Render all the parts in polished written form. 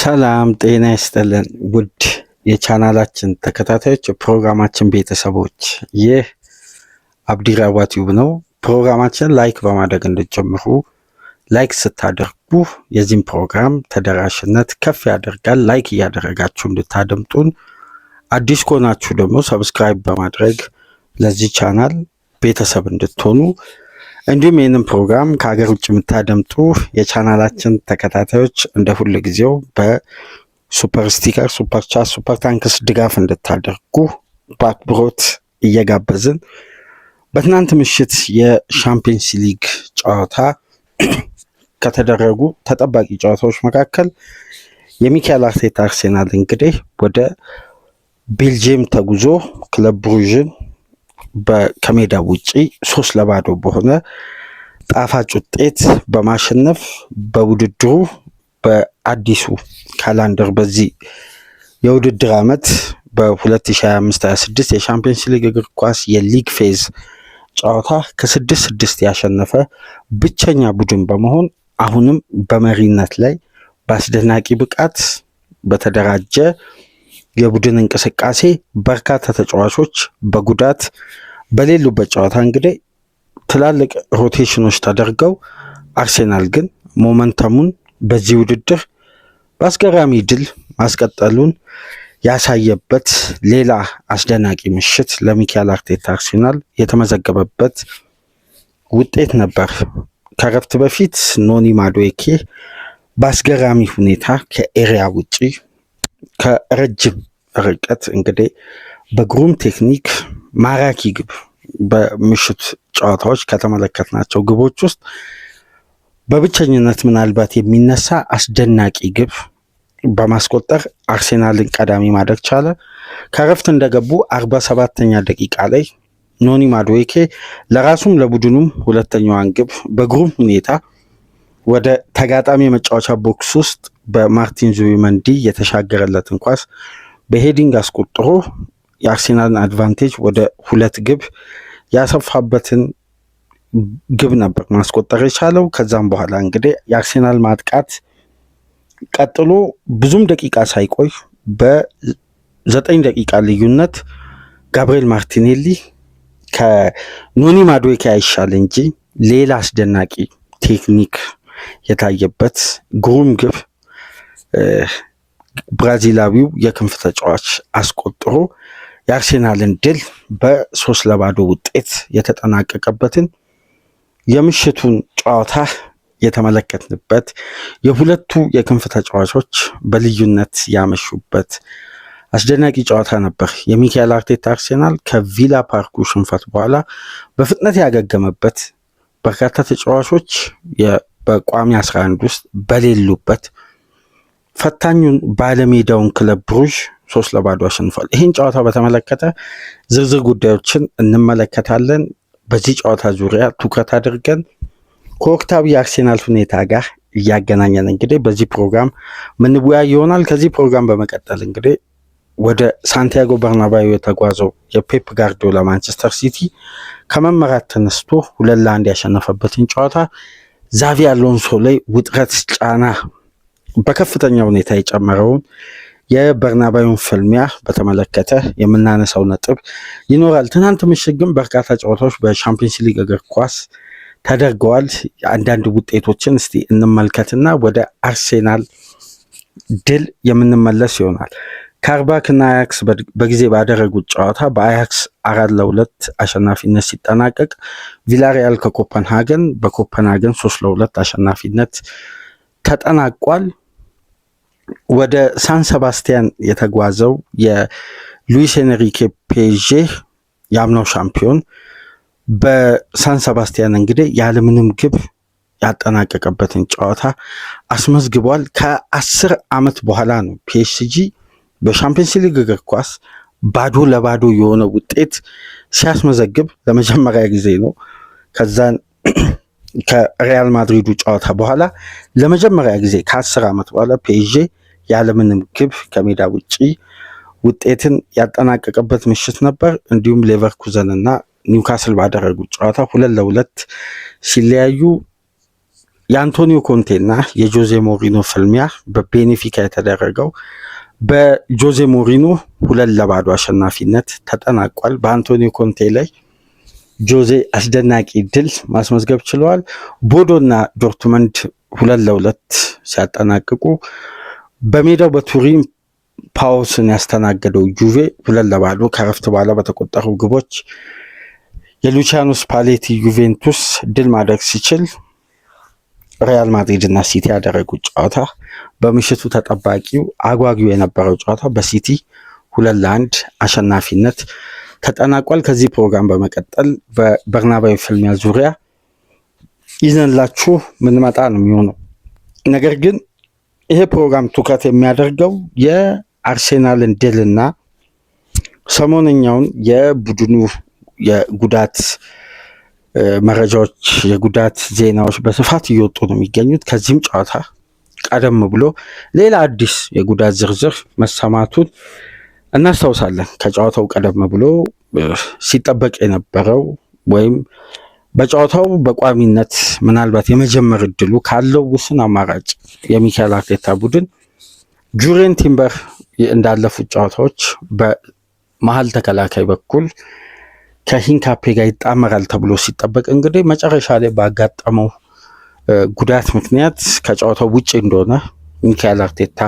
ሰላም ጤና ይስጥልን ውድ የቻናላችን ተከታታዮች የፕሮግራማችን ቤተሰቦች፣ ይህ አብዲራዋ ቲዩብ ነው። ፕሮግራማችን ላይክ በማድረግ እንድትጀምሩ፣ ላይክ ስታደርጉ የዚህም ፕሮግራም ተደራሽነት ከፍ ያደርጋል። ላይክ እያደረጋችሁ እንድታደምጡን፣ አዲስ ከሆናችሁ ደግሞ ሰብስክራይብ በማድረግ ለዚህ ቻናል ቤተሰብ እንድትሆኑ፣ እንዲሁም ይህንን ፕሮግራም ከሀገር ውጭ የምታደምጡ የቻናላችን ተከታታዮች እንደ ሁል ጊዜው በሱፐር ስቲከር፣ ሱፐር ቻት፣ ሱፐር ታንክስ ድጋፍ እንድታደርጉ በአክብሮት እየጋበዝን በትናንት ምሽት የሻምፒየንስ ሊግ ጨዋታ ከተደረጉ ተጠባቂ ጨዋታዎች መካከል የሚካኤል አርቴታ አርሴናል እንግዲህ ወደ ቤልጅየም ተጉዞ ክለብ ብሩዥን ከሜዳ ውጪ 3-0 በሆነ ጣፋጭ ውጤት በማሸነፍ በውድድሩ በአዲሱ ካላንደር በዚህ የውድድር ዓመት በ2025/26 የሻምፒየንስ ሊግ እግር ኳስ የሊግ ፌዝ ጨዋታ ከ6-6 ያሸነፈ ብቸኛ ቡድን በመሆን አሁንም በመሪነት ላይ በአስደናቂ ብቃት በተደራጀ የቡድን እንቅስቃሴ በርካታ ተጫዋቾች በጉዳት በሌሉበት ጨዋታ እንግዲህ ትላልቅ ሮቴሽኖች ተደርገው አርሴናል ግን ሞመንተሙን በዚህ ውድድር በአስገራሚ ድል ማስቀጠሉን ያሳየበት ሌላ አስደናቂ ምሽት ለሚካኤል አርቴታ አርሴናል የተመዘገበበት ውጤት ነበር። ከረፍት በፊት ኖኒ ማዱዌኬ በአስገራሚ ሁኔታ ከኤሪያ ውጪ ከረጅም ርቀት እንግዲህ በግሩም ቴክኒክ ማራኪ ግብ በምሽት ጨዋታዎች ከተመለከትናቸው ግቦች ውስጥ በብቸኝነት ምናልባት የሚነሳ አስደናቂ ግብ በማስቆጠር አርሴናልን ቀዳሚ ማድረግ ቻለ። ከረፍት እንደገቡ 47ኛ ደቂቃ ላይ ኖኒ ማዱዌኬ ለራሱም ለቡድኑም ሁለተኛዋን ግብ በግሩም ሁኔታ ወደ ተጋጣሚ የመጫወቻ ቦክስ ውስጥ በማርቲን ዙቢመንዲ የተሻገረለትን ኳስ በሄዲንግ አስቆጥሮ የአርሴናልን አድቫንቴጅ ወደ 2 ግብ ያሰፋበትን ግብ ነበር ማስቆጠር የቻለው። ከዛም በኋላ እንግዲህ የአርሴናል ማጥቃት ቀጥሎ ብዙም ደቂቃ ሳይቆይ በ9 ደቂቃ ልዩነት ጋብሪኤል ማርቲኔሊ ከኖኒ ማዱዌኬ አይሻል እንጂ ሌላ አስደናቂ ቴክኒክ የታየበት ግሩም ግብ ብራዚላዊው የክንፍ ተጫዋች አስቆጥሮ የአርሴናልን ድል በ3-0 ውጤት የተጠናቀቀበትን የምሽቱን ጨዋታ የተመለከትንበት፣ የሁለቱ የክንፍ ተጫዋቾች በልዩነት ያመሹበት አስደናቂ ጨዋታ ነበር። የሚካኤል አርቴታ አርሴናል ከቪላ ፓርኩ ሽንፈት በኋላ በፍጥነት ያገገመበት፣ በርካታ ተጫዋቾች በቋሚ 11 ውስጥ በሌሉበት ፈታኙን ባለሜዳውን ክለብ ብሩዥ 3-0 አሸንፏል። ይህን ጨዋታ በተመለከተ ዝርዝር ጉዳዮችን እንመለከታለን። በዚህ ጨዋታ ዙሪያ ትኩረት አድርገን ከወቅታዊ የአርሴናል ሁኔታ ጋር እያገናኘን እንግዲህ በዚህ ፕሮግራም ምንወያይ ይሆናል። ከዚህ ፕሮግራም በመቀጠል እንግዲህ ወደ ሳንቲያጎ በርናባዮ የተጓዘው የፔፕ ጋርዲዮላ ማንቸስተር ሲቲ ከመመራት ተነስቶ 2-1 ያሸነፈበትን ጨዋታ ዛቪ አሎንሶ ላይ ውጥረት፣ ጫና በከፍተኛ ሁኔታ የጨመረውን የበርናባዩን ፍልሚያ በተመለከተ የምናነሳው ነጥብ ይኖራል። ትናንት ምሽት ግን በርካታ ጨዋታዎች በሻምፒየንስ ሊግ እግር ኳስ ተደርገዋል። አንዳንድ ውጤቶችን እስቲ እንመልከትና ወደ አርሴናል ድል የምንመለስ ይሆናል። ካርባክ እና አያክስ በጊዜ ባደረጉት ጨዋታ በአያክስ 4-2 አሸናፊነት ሲጠናቀቅ፣ ቪላሪያል ከኮፐንሃገን በኮፐንሃገን 3-2 አሸናፊነት ተጠናቋል። ወደ ሳን ሰባስቲያን የተጓዘው የሉዊስ ኤንሪኬ ፔዤ የአምናው ሻምፒዮን በሳን ሰባስቲያን እንግዲህ ያለምንም ግብ ያጠናቀቀበትን ጨዋታ አስመዝግቧል። ከ10 ዓመት በኋላ ነው ፒኤስጂ በሻምፒየንስ ሊግ እግር ኳስ 0-0 የሆነ ውጤት ሲያስመዘግብ ለመጀመሪያ ጊዜ ነው። ከዛን ከሪያል ማድሪዱ ጨዋታ በኋላ ለመጀመሪያ ጊዜ ከ10 ዓመት በኋላ ፒኤስጂ ያለምንም ግብ ከሜዳ ውጪ ውጤትን ያጠናቀቀበት ምሽት ነበር። እንዲሁም ሌቨርኩዘን እና ኒውካስል ባደረጉት ጨዋታ 2-2 ሲለያዩ የአንቶኒዮ ኮንቴና የጆዜ ሞሪኖ ፍልሚያ በቤኔፊካ የተደረገው በጆዜ ሞሪኖ 2-0 አሸናፊነት ተጠናቋል። በአንቶኒዮ ኮንቴ ላይ ጆዜ አስደናቂ ድል ማስመዝገብ ችለዋል። ቦዶና ዶርትመንድ 2-2 ሲያጠናቅቁ በሜዳው በቱሪን ፓውስን ያስተናገደው ጁቬ 2-0 ከረፍት በኋላ በተቆጠሩ ግቦች የሉቺያኖ ስፓሌቲ ዩቬንቱስ ድል ማድረግ ሲችል ሪያል ማድሪድ እና ሲቲ ያደረጉት ጨዋታ በምሽቱ ተጠባቂው አጓጊው የነበረው ጨዋታ በሲቲ 2-1 አሸናፊነት ተጠናቋል። ከዚህ ፕሮግራም በመቀጠል በበርናባዊ ፍልሚያ ዙሪያ ይዘንላችሁ ምንመጣ ነው የሚሆነው። ነገር ግን ይሄ ፕሮግራም ትኩረት የሚያደርገው የአርሴናልን ድልና ሰሞነኛውን የቡድኑ የጉዳት መረጃዎች የጉዳት ዜናዎች በስፋት እየወጡ ነው የሚገኙት። ከዚህም ጨዋታ ቀደም ብሎ ሌላ አዲስ የጉዳት ዝርዝር መሰማቱን እናስታውሳለን። ከጨዋታው ቀደም ብሎ ሲጠበቅ የነበረው ወይም በጨዋታው በቋሚነት ምናልባት የመጀመር እድሉ ካለው ውስን አማራጭ የሚካኤል አርቴታ ቡድን ጁሪየን ቲምበር እንዳለፉት ጨዋታዎች በመሀል ተከላካይ በኩል ከሂንካፔ ጋር ይጣመራል ተብሎ ሲጠበቅ እንግዲህ መጨረሻ ላይ ባጋጠመው ጉዳት ምክንያት ከጨዋታው ውጭ እንደሆነ ሚካኤል አርቴታ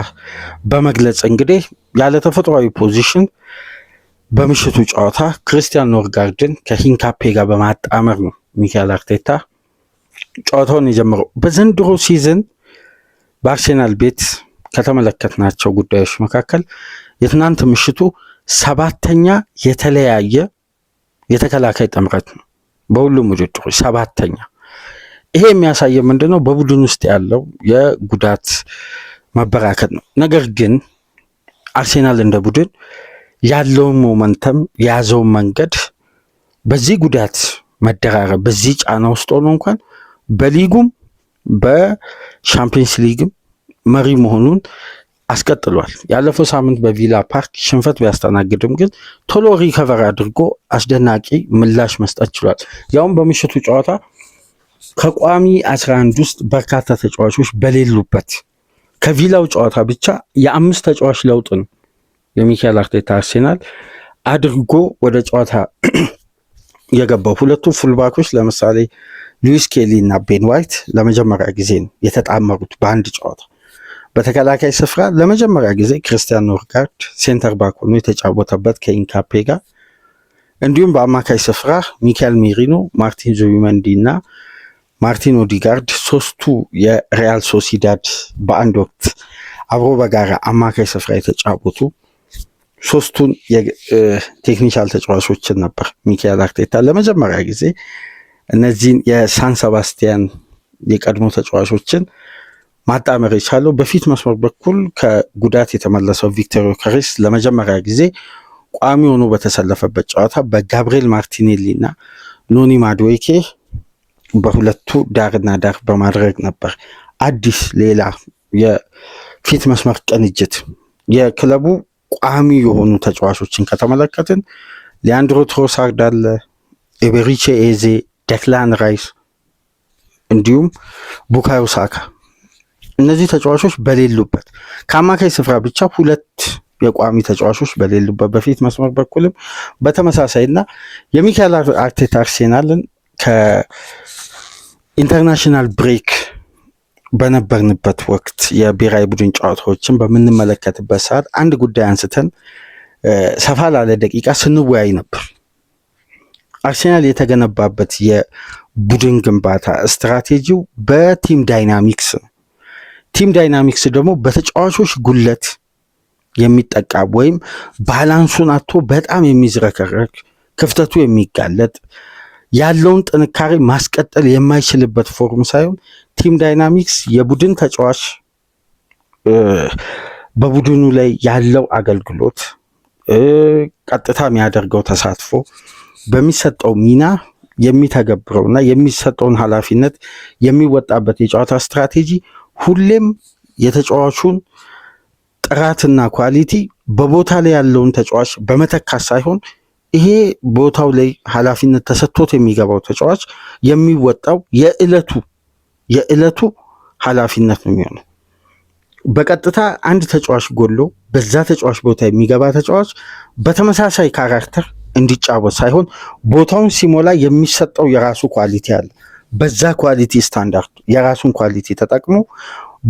በመግለጽ እንግዲህ ያለ ተፈጥሯዊ ፖዚሽን በምሽቱ ጨዋታ ክርስቲያን ኖርጋርድን ከሂንካፔ ጋር በማጣመር ነው ሚካኤል አርቴታ ጨዋታውን የጀመረው። በዘንድሮ ሲዝን በአርሴናል ቤት ከተመለከትናቸው ጉዳዮች መካከል የትናንት ምሽቱ 7ኛ የተለያየ የተከላካይ ጥምረት ነው። በሁሉም ውድድሮች 7ኛ። ይሄ የሚያሳየው ምንድነው? በቡድን ውስጥ ያለው የጉዳት መበራከት ነው። ነገር ግን አርሴናል እንደ ቡድን ያለውን ሞመንተም የያዘውን መንገድ በዚህ ጉዳት መደራረብ በዚህ ጫና ውስጥ ሆኖ እንኳን በሊጉም በሻምፒየንስ ሊግም መሪ መሆኑን አስቀጥሏል። ያለፈው ሳምንት በቪላ ፓርክ ሽንፈት ቢያስተናግድም ግን ቶሎ ሪከቨር አድርጎ አስደናቂ ምላሽ መስጠት ችሏል። ያውም በምሽቱ ጨዋታ ከቋሚ 11 ውስጥ በርካታ ተጫዋቾች በሌሉበት ከቪላው ጨዋታ ብቻ የ5 ተጫዋች ለውጥ ነው የሚካኤል አርቴታ አርሴናል አድርጎ ወደ ጨዋታ የገባው። ሁለቱ ፉልባኮች ለምሳሌ ሉዊስ ኬሊ እና ቤን ዋይት ለመጀመሪያ ጊዜ ነው የተጣመሩት በአንድ ጨዋታ። በተከላካይ ስፍራ ለመጀመሪያ ጊዜ ክርስቲያን ኖርጋርድ ሴንተር ባክ ሆኖ የተጫወተበት ከኢንካፔ ጋር፣ እንዲሁም በአማካይ ስፍራ ሚካኤል ሜሪኖ፣ ማርቲን ዙቢመንዲ እና ማርቲን ኦዲጋርድ ሶስቱ የሪያል ሶሲዳድ በአንድ ወቅት አብሮ በጋራ አማካይ ስፍራ የተጫወቱ ሶስቱን የቴክኒካል ተጫዋቾችን ነበር ሚካኤል አርቴታ ለመጀመሪያ ጊዜ እነዚህን የሳን ሰባስቲያን የቀድሞ ተጫዋቾችን ማጣመር የቻለው። በፊት መስመር በኩል ከጉዳት የተመለሰው ቪክቶር ዮከሬስ ለመጀመሪያ ጊዜ ቋሚ ሆኖ በተሰለፈበት ጨዋታ በጋብሪኤል ማርቲኔሊ እና ኖኒ ማዱዌኬ በሁለቱ ዳርና ዳር በማድረግ ነበር አዲስ ሌላ የፊት መስመር ቅንጅት። የክለቡ ቋሚ የሆኑ ተጫዋቾችን ከተመለከትን ሊያንድሮ ትሮሳርድ አለ፣ ኤቤሪቼ ኤዜ፣ ዴክላን ራይስ እንዲሁም ቡካዮ ሳካ። እነዚህ ተጫዋቾች በሌሉበት ከአማካይ ስፍራ ብቻ 2 የቋሚ ተጫዋቾች በሌሉበት በፊት መስመር በኩልም በተመሳሳይና የሚካኤል አርቴታ አርሴናልን ከኢንተርናሽናል ብሬክ በነበርንበት ወቅት የብሔራዊ ቡድን ጨዋታዎችን በምንመለከትበት ሰዓት አንድ ጉዳይ አንስተን ሰፋ ላለ ደቂቃ ስንወያይ ነበር። አርሴናል የተገነባበት የቡድን ግንባታ ስትራቴጂው በቲም ዳይናሚክስ ነው። ቲም ዳይናሚክስ ደግሞ በተጫዋቾች ጉለት የሚጠቃ ወይም ባላንሱን አጥቶ በጣም የሚዝረከረክ ክፍተቱ የሚጋለጥ ያለውን ጥንካሬ ማስቀጠል የማይችልበት ፎርም ሳይሆን ቲም ዳይናሚክስ የቡድን ተጫዋች በቡድኑ ላይ ያለው አገልግሎት ቀጥታ የሚያደርገው ተሳትፎ በሚሰጠው ሚና የሚተገብረውና የሚሰጠውን ኃላፊነት የሚወጣበት የጨዋታ ስትራቴጂ ሁሌም የተጫዋቹን ጥራትና ኳሊቲ በቦታ ላይ ያለውን ተጫዋች በመተካት ሳይሆን ይሄ ቦታው ላይ ኃላፊነት ተሰጥቶት የሚገባው ተጫዋች የሚወጣው የዕለቱ የዕለቱ ኃላፊነት ነው የሚሆነው። በቀጥታ አንድ ተጫዋች ጎሎ በዛ ተጫዋች ቦታ የሚገባ ተጫዋች በተመሳሳይ ካራክተር እንዲጫወት ሳይሆን ቦታውን ሲሞላ የሚሰጠው የራሱ ኳሊቲ አለ። በዛ ኳሊቲ ስታንዳርድ የራሱን ኳሊቲ ተጠቅሞ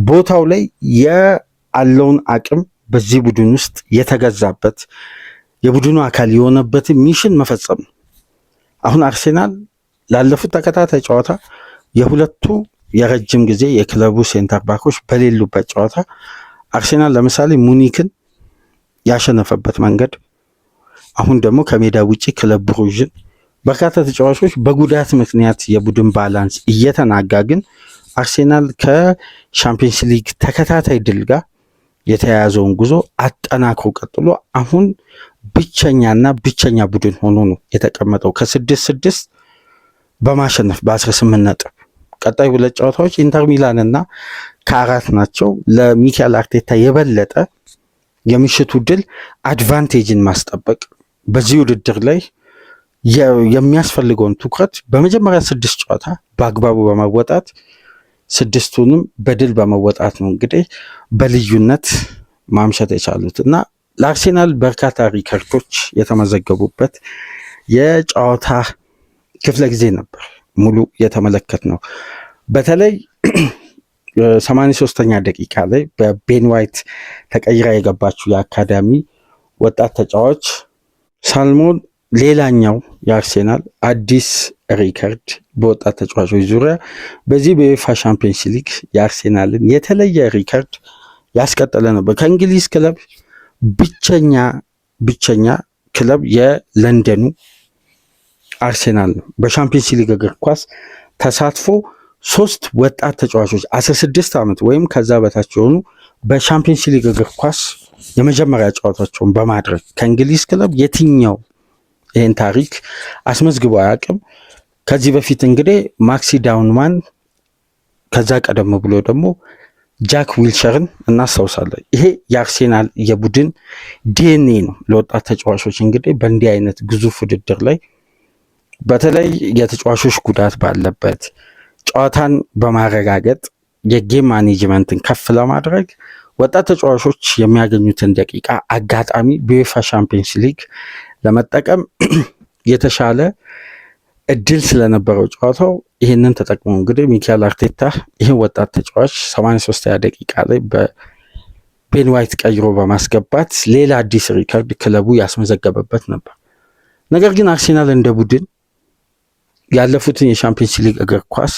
ቦታው ላይ ያለውን አቅም በዚህ ቡድን ውስጥ የተገዛበት የቡድኑ አካል የሆነበትን ሚሽን መፈጸም ነው። አሁን አርሴናል ላለፉት ተከታታይ ጨዋታ የሁለቱ የረጅም ጊዜ የክለቡ ሴንተር ባኮች በሌሉበት ጨዋታ አርሴናል ለምሳሌ ሙኒክን ያሸነፈበት መንገድ፣ አሁን ደግሞ ከሜዳ ውጪ ክለብ ብሩዥን በርካታ ተጫዋቾች በጉዳት ምክንያት የቡድን ባላንስ እየተናጋ ግን አርሴናል ከሻምፒየንስ ሊግ ተከታታይ ድል ጋር የተያያዘውን ጉዞ አጠናክሮ ቀጥሎ አሁን ብቸኛ ቡድን ሆኖ ነው የተቀመጠው ከ6 በማሸነፍ በ18 ነጥብ። ቀጣይ ሁለት ጨዋታዎች ኢንተር ሚላን እና ከ4 ናቸው። ለሚካኤል አርቴታ የበለጠ የምሽቱ ድል አድቫንቴጅን ማስጠበቅ በዚህ ውድድር ላይ የሚያስፈልገውን ትኩረት በመጀመሪያ 6 ጨዋታ በአግባቡ በመወጣት 6ቱንም በድል በመወጣት ነው እንግዲህ በልዩነት ማምሸት የቻሉት እና ለአርሴናል በርካታ ሪከርዶች የተመዘገቡበት የጨዋታ ክፍለ ጊዜ ነበር ሙሉ የተመለከት ነው። በተለይ 83ኛ ደቂቃ ላይ በቤን ዋይት ተቀይራ የገባችው የአካዳሚ ወጣት ተጫዋች ሳልሞን ሌላኛው የአርሴናል አዲስ ሪከርድ በወጣት ተጫዋቾች ዙሪያ በዚህ በዩኤፋ ሻምፒየንስ ሊግ የአርሴናልን የተለየ ሪከርድ ያስቀጠለ ነበር። ከእንግሊዝ ክለብ ብቸኛ ክለብ የለንደኑ አርሴናል ነው። በሻምፒየንስ ሊግ እግር ኳስ ተሳትፎ 3 ወጣት ተጫዋቾች 16 ዓመት ወይም ከዛ በታች የሆኑ በሻምፒየንስ ሊግ እግር ኳስ የመጀመሪያ ጨዋታቸውን በማድረግ ከእንግሊዝ ክለብ የትኛው ይህን ታሪክ አስመዝግቦ አያውቅም። ከዚህ በፊት እንግዲህ ማክሲ ዳውንማን ከዛ ቀደም ብሎ ደግሞ ጃክ ዊልሸርን እናስታውሳለን። ይሄ የአርሴናል የቡድን ዲኤንኤ ነው። ለወጣት ተጫዋቾች እንግዲህ በእንዲህ አይነት ግዙፍ ውድድር ላይ በተለይ የተጫዋቾች ጉዳት ባለበት ጨዋታን በማረጋገጥ የጌም ማኔጅመንትን ከፍ ለማድረግ ወጣት ተጫዋቾች የሚያገኙትን ደቂቃ አጋጣሚ በዩኤፋ ሻምፒየንስ ሊግ ለመጠቀም የተሻለ እድል ስለነበረው ጨዋታው ይህንን ተጠቅሞ እንግዲህ ሚካኤል አርቴታ ይህን ወጣት ተጫዋች 83ኛ ደቂቃ ላይ በቤን ዋይት ቀይሮ በማስገባት ሌላ አዲስ ሪከርድ ክለቡ ያስመዘገበበት ነበር። ነገር ግን አርሴናል እንደ ቡድን ያለፉትን የሻምፒየንስ ሊግ እግር ኳስ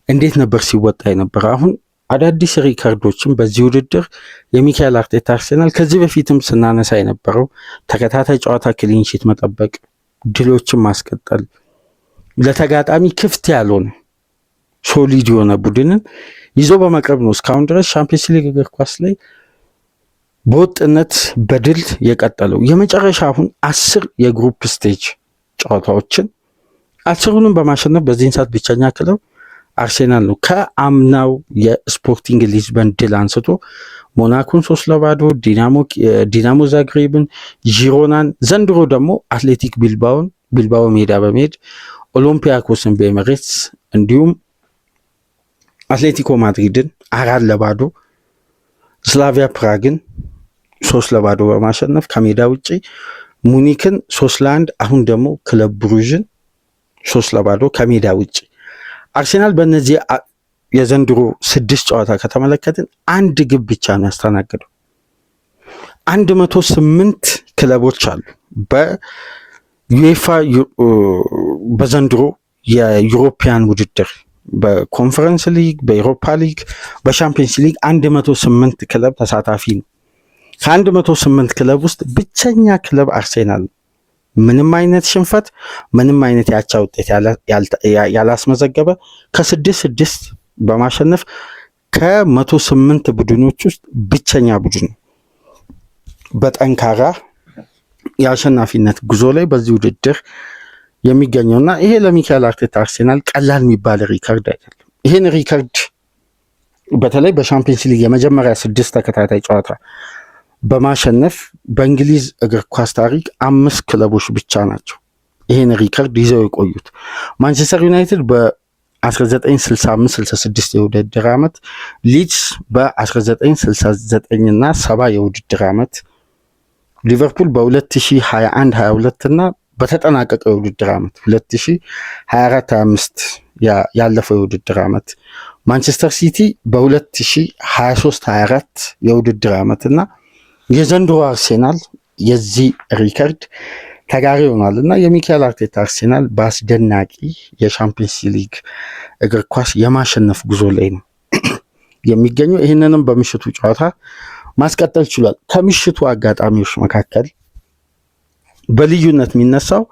እንዴት ነበር ሲወጣ የነበረ? አሁን አዳዲስ ሪከርዶችን በዚህ ውድድር የሚካኤል አርቴታ አርሴናል ከዚህ በፊትም ስናነሳ የነበረው ተከታታይ ጨዋታ ክሊንሺት መጠበቅ፣ ድሎችን ማስቀጠል፣ ለተጋጣሚ ክፍት ያልሆነ ሶሊድ የሆነ ቡድንን ይዞ በመቅረብ ነው እስካሁን ድረስ ሻምፒየንስ ሊግ እግር ኳስ ላይ በወጥነት በድል የቀጠለው። የመጨረሻ አሁን 10 የግሩፕ ስቴጅ ጨዋታዎችን 10ሩንም በማሸነፍ በዚህን ሰዓት ብቸኛ ክለብ አርሴናል ነው። ከአምናው የስፖርቲንግ ሊዝበን ድል አንስቶ ሞናኮን 3-0፣ ዲናሞ ዛግሬብን፣ ዢሮናን፣ ዘንድሮ ደግሞ አትሌቲክ ቢልባኦ ሜዳ በመሄድ ኦሎምፒያኮስን በኤምሬትስ እንዲሁም አትሌቲኮ ማድሪድን 4-0፣ ስላቪያ ፕራግን 3-0 በማሸነፍ ከሜዳ ውጭ ሙኒክን 3-1፣ አሁን ደግሞ ክለብ ብሩዥን 3-0 ከሜዳ ውጭ። አርሴናል በእነዚህ የዘንድሮ 6 ጨዋታ ከተመለከትን 1 ግብ ብቻ ነው ያስተናገደው። 108 ክለቦች አሉ በዩኤፋ በዘንድሮ የዩሮፒያን ውድድር በኮንፈረንስ ሊግ፣ በኤሮፓ ሊግ፣ በሻምፒየንስ ሊግ 108 ክለብ ተሳታፊ ነው። ከ108 ክለብ ውስጥ ብቸኛ ክለብ አርሴናል ነው። ምንም አይነት ሽንፈት፣ ምንም አይነት ያቻ ውጤት ያላስመዘገበ ከ6-6 በማሸነፍ ከ108 ቡድኖች ውስጥ ብቸኛ ቡድን ነው። በጠንካራ የአሸናፊነት ጉዞ ላይ በዚህ ውድድር የሚገኘውና ይሄ ለሚካኤል አርቴታ አርሴናል ቀላል የሚባል ሪከርድ አይደለም። ይህን ሪከርድ በተለይ በሻምፒየንስ ሊግ የመጀመሪያ 6 ተከታታይ ጨዋታ በማሸነፍ በእንግሊዝ እግር ኳስ ታሪክ 5 ክለቦች ብቻ ናቸው ይህን ሪከርድ ይዘው የቆዩት። ማንቸስተር ዩናይትድ በ1965-66 የውድድር ዓመት፣ ሊድስ በ1969 እና 70 የውድድር ዓመት፣ ሊቨርፑል በ2021-22 እና በተጠናቀቀው የውድድር ዓመት 2024-25 ያለፈው የውድድር ዓመት፣ ማንቸስተር ሲቲ በ2023-24 የውድድር ዓመት እና የዘንድሮ አርሴናል የዚህ ሪከርድ ተጋሪ ሆኗል እና የሚካኤል አርቴታ አርሴናል በአስደናቂ የሻምፒየንስ ሊግ እግር ኳስ የማሸነፍ ጉዞ ላይ ነው የሚገኘው። ይህንንም በምሽቱ ጨዋታ ማስቀጠል ችሏል። ከምሽቱ አጋጣሚዎች መካከል በልዩነት የሚነሳው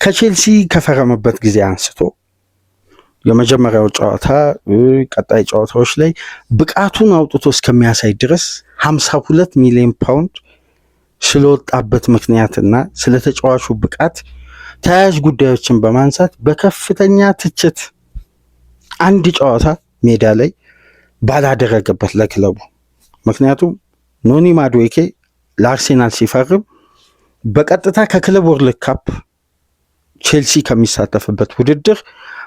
ከቼልሲ ከፈረመበት ጊዜ አንስቶ የመጀመሪያው ጨዋታ፣ ቀጣይ ጨዋታዎች ላይ ብቃቱን አውጥቶ እስከሚያሳይ ድረስ 52 ሚሊዮን ፓውንድ ስለወጣበት ምክንያትና ስለ ተጫዋቹ ብቃት ተያያዥ ጉዳዮችን በማንሳት በከፍተኛ ትችት አንድ ጨዋታ ሜዳ ላይ ባላደረገበት ለክለቡ። ምክንያቱም ኖኒ ማዱዌኬ ለአርሴናል ሲፈርም በቀጥታ ከክለብ ወርልድ ካፕ ቼልሲ ከሚሳተፍበት ውድድር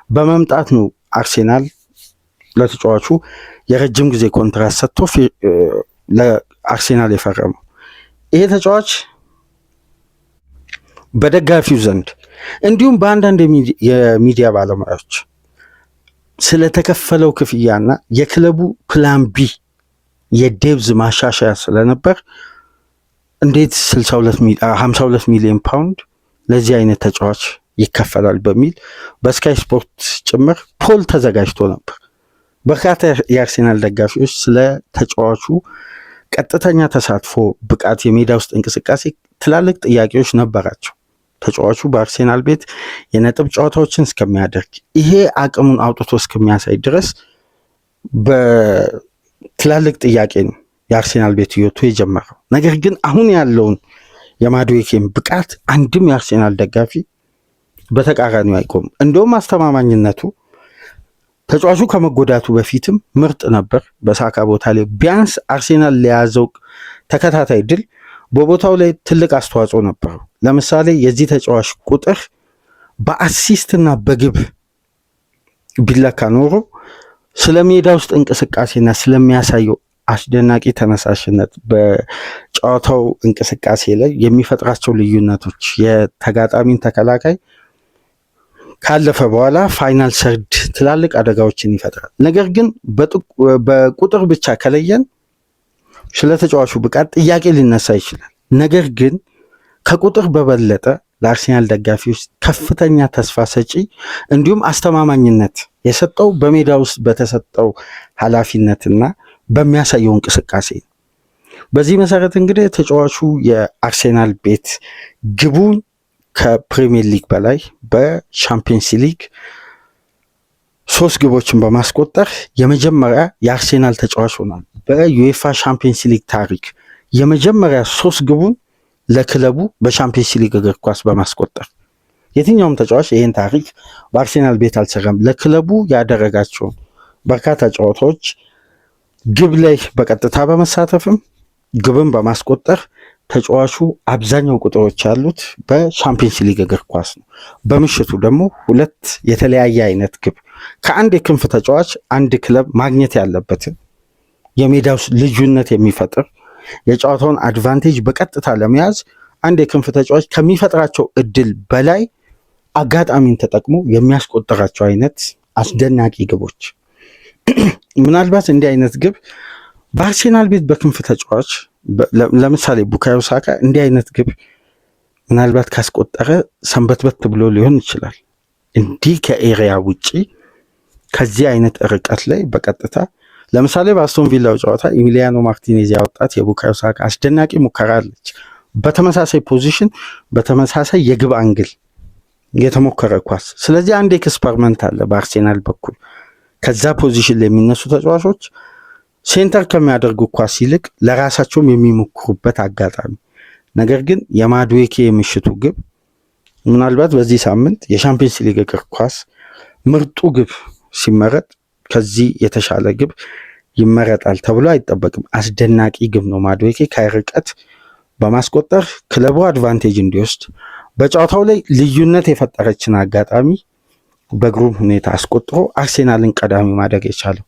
በመምጣት ነው አርሴናል ለተጫዋቹ የረጅም ጊዜ ኮንትራት ሰጥቶ ለአርሴናል የፈረመው። ይሄ ተጫዋች በደጋፊው ዘንድ እንዲሁም በአንዳንድ የሚዲያ ባለሙያዎች ስለተከፈለው ክፍያና የክለቡ ፕላን ቢ የዴብዝ ማሻሻያ ስለነበር እንዴት 52 ሚሊዮን ፓውንድ ለዚህ አይነት ተጫዋች ይከፈላል በሚል በስካይ ስፖርት ጭምር ፖል ተዘጋጅቶ ነበር። በርካታ የአርሴናል ደጋፊዎች ስለ ተጫዋቹ ቀጥተኛ ተሳትፎ፣ ብቃት፣ የሜዳ ውስጥ እንቅስቃሴ ትላልቅ ጥያቄዎች ነበራቸው። ተጫዋቹ በአርሴናል ቤት የነጥብ ጨዋታዎችን እስከሚያደርግ ይሄ አቅሙን አውጥቶ እስከሚያሳይ ድረስ በትላልቅ ጥያቄ ነው የአርሴናል ቤት ህይወቱ የጀመረው። ነገር ግን አሁን ያለውን የማዱዌኬን ብቃት አንድም የአርሴናል ደጋፊ በተቃራኒው አይቆም። እንደውም አስተማማኝነቱ ተጫዋቹ ከመጎዳቱ በፊትም ምርጥ ነበር። በሳካ ቦታ ላይ ቢያንስ አርሴናል ለያዘው ተከታታይ ድል በቦታው ላይ ትልቅ አስተዋጽኦ ነበረው። ለምሳሌ የዚህ ተጫዋች ቁጥር በአሲስትና በግብ ቢለካ ኖሮ ስለ ሜዳ ውስጥ እንቅስቃሴና ስለሚያሳየው አስደናቂ ተነሳሽነት፣ በጨዋታው እንቅስቃሴ ላይ የሚፈጥራቸው ልዩነቶች፣ የተጋጣሚን ተከላካይ ካለፈ በኋላ ፋይናል ሰርድ ትላልቅ አደጋዎችን ይፈጥራል። ነገር ግን በቁጥር ብቻ ከለየን ስለ ተጫዋቹ ብቃት ጥያቄ ሊነሳ ይችላል። ነገር ግን ከቁጥር በበለጠ ለአርሴናል ደጋፊዎች ከፍተኛ ተስፋ ሰጪ እንዲሁም አስተማማኝነት የሰጠው በሜዳ ውስጥ በተሰጠው ኃላፊነትና በሚያሳየው እንቅስቃሴ ነው። በዚህ መሰረት እንግዲህ ተጫዋቹ የአርሴናል ቤት ግቡን ከፕሪሚየር ሊግ በላይ በሻምፒየንስ ሊግ 3 ግቦችን በማስቆጠር የመጀመሪያ የአርሴናል ተጫዋች ሆኗል። በዩኤፋ ሻምፒየንስ ሊግ ታሪክ የመጀመሪያ 3 ግቡን ለክለቡ በሻምፒየንስ ሊግ እግር ኳስ በማስቆጠር የትኛውም ተጫዋች ይህን ታሪክ በአርሴናል ቤት አልሰራም። ለክለቡ ያደረጋቸውን በርካታ ጨዋታዎች ግብ ላይ በቀጥታ በመሳተፍም ግብን በማስቆጠር ተጫዋቹ አብዛኛው ቁጥሮች ያሉት በሻምፒየንስ ሊግ እግር ኳስ ነው። በምሽቱ ደግሞ 2 የተለያየ አይነት ግብ ከአንድ የክንፍ ተጫዋች አንድ ክለብ ማግኘት ያለበትን የሜዳ ውስጥ ልዩነት የሚፈጥር የጨዋታውን አድቫንቴጅ በቀጥታ ለመያዝ አንድ የክንፍ ተጫዋች ከሚፈጥራቸው እድል በላይ አጋጣሚን ተጠቅሞ የሚያስቆጥራቸው አይነት አስደናቂ ግቦች። ምናልባት እንዲህ አይነት ግብ በአርሴናል ቤት በክንፍ ተጫዋች ለምሳሌ ቡካዮ ሳካ እንዲህ አይነት ግብ ምናልባት ካስቆጠረ ሰንበትበት ብሎ ሊሆን ይችላል። እንዲህ ከኤሪያ ውጪ ከዚህ አይነት ርቀት ላይ በቀጥታ ለምሳሌ በአስቶን ቪላው ጨዋታ ኢሚሊያኖ ማርቲኔዝ ያወጣት የቡካዮ ሳካ አስደናቂ ሙከራ አለች። በተመሳሳይ ፖዚሽን በተመሳሳይ የግብ አንግል የተሞከረ ኳስ። ስለዚህ አንድ ኤክስፐሪመንት አለ በአርሴናል በኩል ከዛ ፖዚሽን ላይ የሚነሱ ተጫዋቾች ሴንተር ከሚያደርጉ ኳስ ይልቅ ለራሳቸውም የሚሞክሩበት አጋጣሚ። ነገር ግን የማዱዌኬ የምሽቱ ግብ ምናልባት በዚህ ሳምንት የሻምፒየንስ ሊግ እግር ኳስ ምርጡ ግብ ሲመረጥ ከዚህ የተሻለ ግብ ይመረጣል ተብሎ አይጠበቅም። አስደናቂ ግብ ነው። ማዱዌኬ ከርቀት በማስቆጠር ክለቡ አድቫንቴጅ እንዲወስድ በጨዋታው ላይ ልዩነት የፈጠረችን አጋጣሚ በግሩም ሁኔታ አስቆጥሮ አርሴናልን ቀዳሚ ማድረግ የቻለው።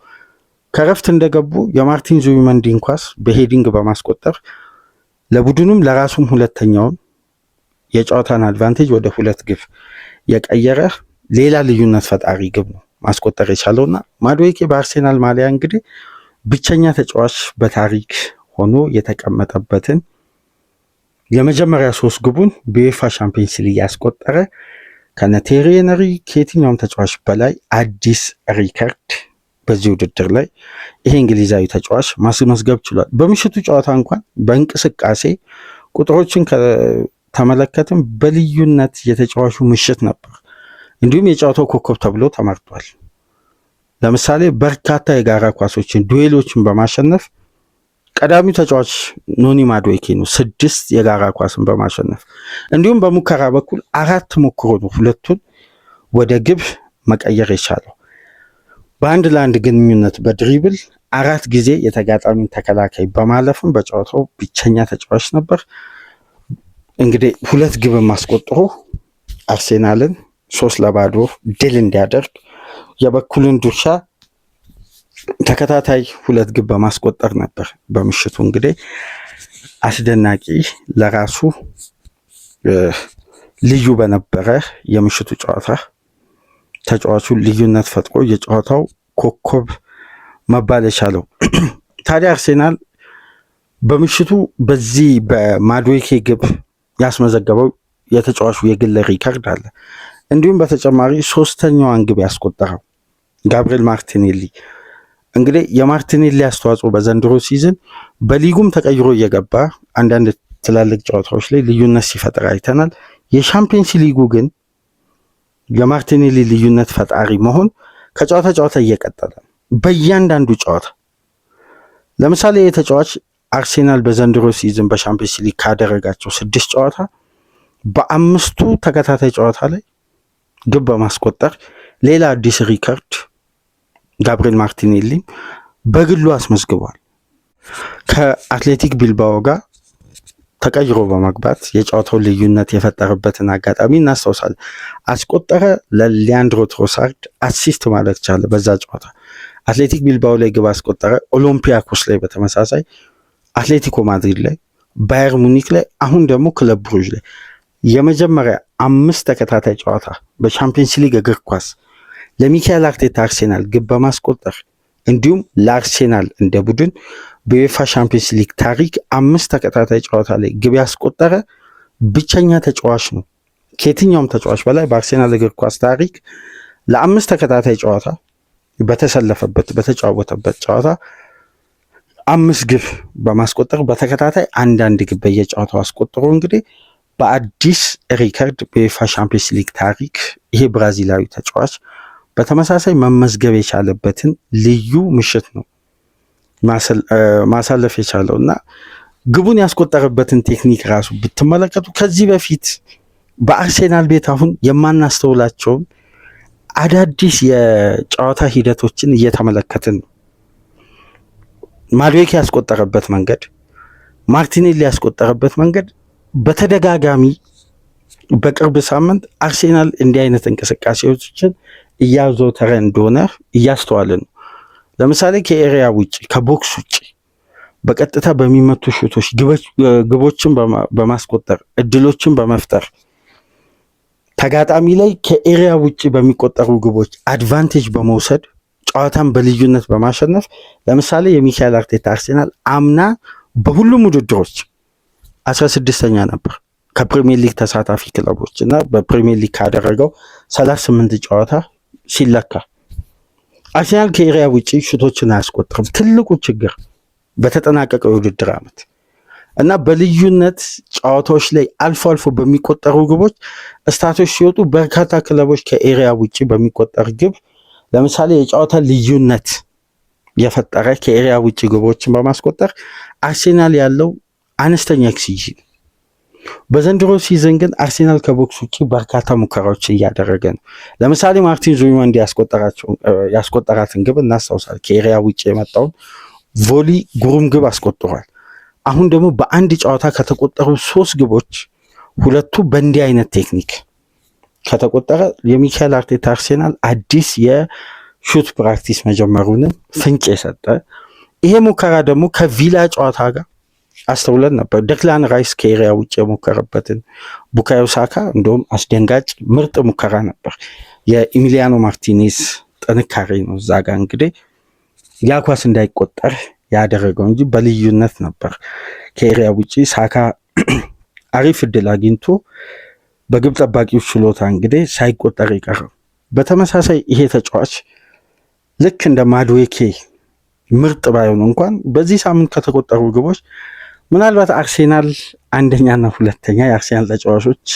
ከረፍት እንደገቡ የማርቲን ዙቢመንዲን ኳስ በሄዲንግ በማስቆጠር ለቡድኑም ለራሱም ሁለተኛውን የጨዋታን አድቫንቴጅ ወደ 2 ግብ የቀየረ ሌላ ልዩነት ፈጣሪ ግብ ነው ማስቆጠር የቻለውና ማዱዌኬ በአርሴናል ማሊያ እንግዲህ ብቸኛ ተጫዋች በታሪክ ሆኖ የተቀመጠበትን የመጀመሪያ 3 ግቡን በዩኤፋ ቻምፒየንስ ሊግ ያስቆጠረ ከነ ቴሪ ሄንሪ ከየትኛውም ተጫዋች በላይ አዲስ ሪከርድ በዚህ ውድድር ላይ ይሄ እንግሊዛዊ ተጫዋች ማስመዝገብ ችሏል። በምሽቱ ጨዋታ እንኳን በእንቅስቃሴ ቁጥሮችን ከተመለከትም በልዩነት የተጫዋቹ ምሽት ነበር። እንዲሁም የጨዋታው ኮከብ ተብሎ ተመርጧል። ለምሳሌ በርካታ የጋራ ኳሶችን፣ ዱዌሎችን በማሸነፍ ቀዳሚው ተጫዋች ኖኒ ማዱዌኬ ነው፣ 6 የጋራ ኳስን በማሸነፍ እንዲሁም በሙከራ በኩል 4 ሞክሮ ነው 2ቱን ወደ ግብ መቀየር የቻለው። በአንድ ለአንድ ግንኙነት በድሪብል 4 ጊዜ የተጋጣሚን ተከላካይ በማለፍም በጨዋታው ብቸኛ ተጫዋች ነበር። እንግዲህ 2 ግብ ማስቆጥሮ አርሴናልን 3-0 ድል እንዲያደርግ የበኩሉን ድርሻ ተከታታይ 2 ግብ በማስቆጠር ነበር። በምሽቱ እንግዲህ አስደናቂ ለራሱ ልዩ በነበረ የምሽቱ ጨዋታ ተጫዋቹ ልዩነት ፈጥሮ የጨዋታው ኮከብ መባል የቻለው። ታዲያ አርሴናል በምሽቱ በዚህ በማዱዌኬ ግብ ያስመዘገበው የተጫዋቹ የግል ሪከርድ አለ። እንዲሁም በተጨማሪ 3ኛዋን ግብ ያስቆጠረው ጋብሪኤል ማርቲኔሊ። እንግዲህ የማርቲኔሊ አስተዋጽኦ በዘንድሮ ሲዝን በሊጉም ተቀይሮ እየገባ አንዳንድ ትላልቅ ጨዋታዎች ላይ ልዩነት ሲፈጠር አይተናል። የሻምፒየንስ ሊጉ ግን የማርቲኔሊ ልዩነት ፈጣሪ መሆን ከጨዋታ ጨዋታ እየቀጠለ በእያንዳንዱ ጨዋታ። ለምሳሌ የተጫዋች አርሴናል በዘንድሮ ሲዝን በሻምፒየንስ ሊግ ካደረጋቸው 6 ጨዋታ በ5ቱ ተከታታይ ጨዋታ ላይ ግብ በማስቆጠር ሌላ አዲስ ሪከርድ ጋብሪኤል ማርቲኔሊ በግሉ አስመዝግቧል። ከአትሌቲክ ቢልባኦ ጋር ተቀይሮ በመግባት የጨዋታው ልዩነት የፈጠረበትን አጋጣሚ እናስታውሳለን። አስቆጠረ፣ ለሊያንድሮ ትሮሳርድ አሲስት ማለት ቻለ። በዛ ጨዋታ አትሌቲክ ቢልባኦ ላይ ግብ አስቆጠረ፣ ኦሎምፒያኮስ ላይ በተመሳሳይ፣ አትሌቲኮ ማድሪድ ላይ፣ ባየር ሙኒክ ላይ፣ አሁን ደግሞ ክለብ ብሩዥ ላይ የመጀመሪያ 5 ተከታታይ ጨዋታ በቻምፒየንስ ሊግ እግር ኳስ ለሚካኤል አርቴታ አርሴናል ግብ በማስቆጠር እንዲሁም ለአርሴናል እንደ ቡድን በዩኤፋ ቻምፒየንስ ሊግ ታሪክ 5 ተከታታይ ጨዋታ ላይ ግብ ያስቆጠረ ብቸኛ ተጫዋች ነው። ከየትኛውም ተጫዋች በላይ በአርሴናል እግር ኳስ ታሪክ ለ5 ተከታታይ ጨዋታ በተጫወተበት ጨዋታ 5 ግብ በማስቆጠር በተከታታይ አንዳንድ ግብ በየጨዋታው አስቆጥሮ እንግዲህ በአዲስ ሪከርድ በዩኤፋ ቻምፒየንስ ሊግ ታሪክ ይሄ ብራዚላዊ ተጫዋች በተመሳሳይ መመዝገብ የቻለበትን ልዩ ምሽት ነው ማሳለፍ የቻለው እና ግቡን ያስቆጠረበትን ቴክኒክ ራሱ ብትመለከቱ ከዚህ በፊት በአርሴናል ቤት አሁን የማናስተውላቸውን አዳዲስ የጨዋታ ሂደቶችን እየተመለከትን ነው። ማዱዌኬ ያስቆጠረበት መንገድ፣ ማርቲኔሊ ያስቆጠረበት መንገድ በተደጋጋሚ በቅርብ ሳምንት አርሴናል እንዲህ አይነት እንቅስቃሴዎችን እያዘወተረ እንደሆነ እያስተዋልን ነው። ለምሳሌ ከኤሪያ ውጭ ከቦክስ ውጭ በቀጥታ በሚመቱ ሹቶች ግቦችን በማስቆጠር እድሎችን በመፍጠር ተጋጣሚ ላይ ከኤሪያ ውጭ በሚቆጠሩ ግቦች አድቫንቴጅ በመውሰድ ጨዋታን በልዩነት በማሸነፍ ለምሳሌ የሚካኤል አርቴታ አርሴናል አምና በሁሉም ውድድሮች 16ኛ ነበር ከፕሪሚየር ሊግ ተሳታፊ ክለቦች እና በፕሪሚየር ሊግ ካደረገው 38 ጨዋታ ሲለካ አርሴናል ከኤሪያ ውጪ ሹቶችን አያስቆጥርም። ትልቁ ችግር በተጠናቀቀው የውድድር ዓመት እና በልዩነት ጨዋታዎች ላይ አልፎ አልፎ በሚቆጠሩ ግቦች ስታቶች ሲወጡ በርካታ ክለቦች ከኤሪያ ውጪ በሚቆጠር ግብ ለምሳሌ የጨዋታ ልዩነት የፈጠረ ከኤሪያ ውጪ ግቦችን በማስቆጠር አርሴናል ያለው አነስተኛ ኤክስጂ። በዘንድሮ ሲዝን ግን አርሴናል ከቦክስ ውጪ በርካታ ሙከራዎች እያደረገ ነው። ለምሳሌ ማርቲን ዙቢመንዲ ያስቆጠራትን ግብ እናስታውሳለን። ከኤሪያ ውጪ የመጣውን ቮሊ ግሩም ግብ አስቆጥሯል። አሁን ደግሞ በአንድ ጨዋታ ከተቆጠሩ 3 ግቦች 2ቱ በእንዲህ አይነት ቴክኒክ ከተቆጠረ የሚካኤል አርቴታ አርሴናል አዲስ የሹት ፕራክቲስ መጀመሩንም ፍንጭ የሰጠ ይሄ ሙከራ ደግሞ ከቪላ ጨዋታ ጋር አስተውለን ነበር። ደክላን ራይስ ከኤሪያ ውጭ የሞከረበትን ቡካዮ ሳካ እንደውም አስደንጋጭ ምርጥ ሙከራ ነበር። የኢሚሊያኖ ማርቲኔዝ ጥንካሬ ነው እዛ ጋር እንግዲህ ያ ኳስ እንዳይቆጠር ያደረገው እንጂ በልዩነት ነበር ከኤሪያ ውጭ ሳካ አሪፍ እድል አግኝቶ በግብ ጠባቂው ችሎታ እንግዲህ ሳይቆጠር ይቀረው። በተመሳሳይ ይሄ ተጫዋች ልክ እንደ ማድዌኬ ምርጥ ባይሆን እንኳን በዚህ ሳምንት ከተቆጠሩ ግቦች ምናልባት አርሴናል አንደኛና ሁለተኛ የአርሴናል ተጫዋቾች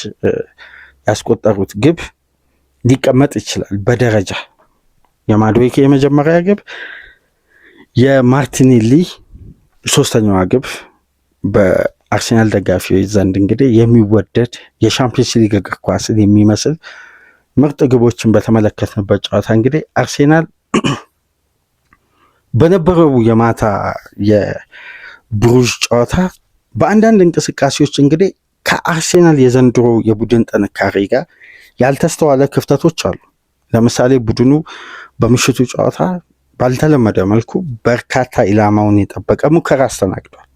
ያስቆጠሩት ግብ ሊቀመጥ ይችላል በደረጃ። የማድዌኬ የመጀመሪያ ግብ፣ የማርቲኔሊ ሶስተኛዋ ግብ በአርሴናል ደጋፊዎች ዘንድ እንግዲህ የሚወደድ የሻምፒየንስ ሊግ እግር ኳስን የሚመስል ምርጥ ግቦችን በተመለከትንበት ጨዋታ እንግዲህ አርሴናል በነበረው የማታ የብሩዥ ጨዋታ በአንዳንድ እንቅስቃሴዎች እንግዲህ ከአርሴናል የዘንድሮ የቡድን ጥንካሬ ጋር ያልተስተዋለ ክፍተቶች አሉ። ለምሳሌ ቡድኑ በምሽቱ ጨዋታ ባልተለመደ መልኩ በርካታ ኢላማውን የጠበቀ ሙከራ አስተናግዷል።